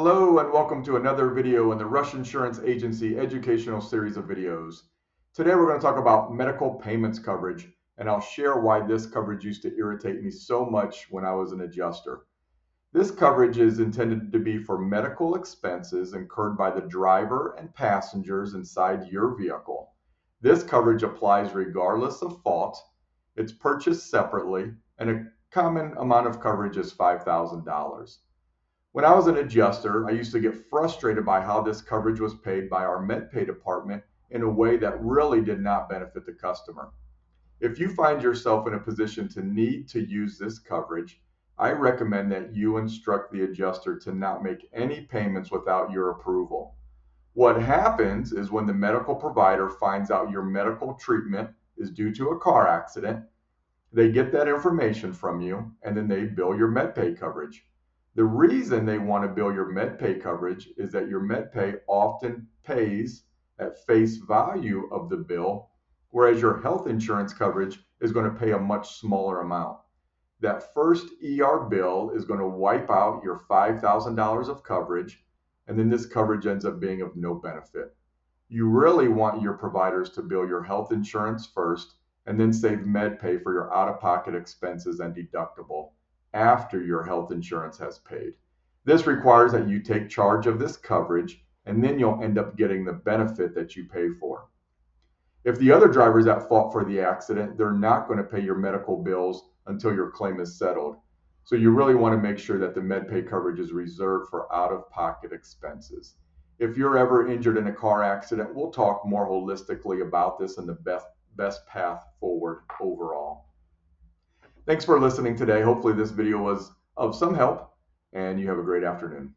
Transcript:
Hello and welcome to another video in the Rush Insurance Agency educational series of videos. Today we're going to talk about medical payments coverage, and I'll share why this coverage used to irritate me so much when I was an adjuster. This coverage is intended to be for medical expenses incurred by the driver and passengers inside your vehicle. This coverage applies regardless of fault. It's purchased separately, and a common amount of coverage is $5,000. When I was an adjuster, I used to get frustrated by how this coverage was paid by our MedPay department in a way that really did not benefit the customer. If you find yourself in a position to need to use this coverage, I recommend that you instruct the adjuster to not make any payments without your approval. What happens is when the medical provider finds out your medical treatment is due to a car accident, they get that information from you and then they bill your MedPay coverage. The reason they want to bill your MedPay coverage is that your MedPay often pays at face value of the bill, whereas your health insurance coverage is going to pay a much smaller amount. That first ER bill is going to wipe out your $5,000 of coverage, and then this coverage ends up being of no benefit. You really want your providers to bill your health insurance first and then save MedPay for your out-of-pocket expenses and deductible after your health insurance has paid. This requires that you take charge of this coverage, and then you'll end up getting the benefit that you pay for. If the other driver is at fault for the accident, they're not going to pay your medical bills until your claim is settled. So you really want to make sure that the MedPay coverage is reserved for out-of-pocket expenses. If you're ever injured in a car accident, we'll talk more holistically about this and the best path forward overall. Thanks for listening today. Hopefully this video was of some help, and you have a great afternoon.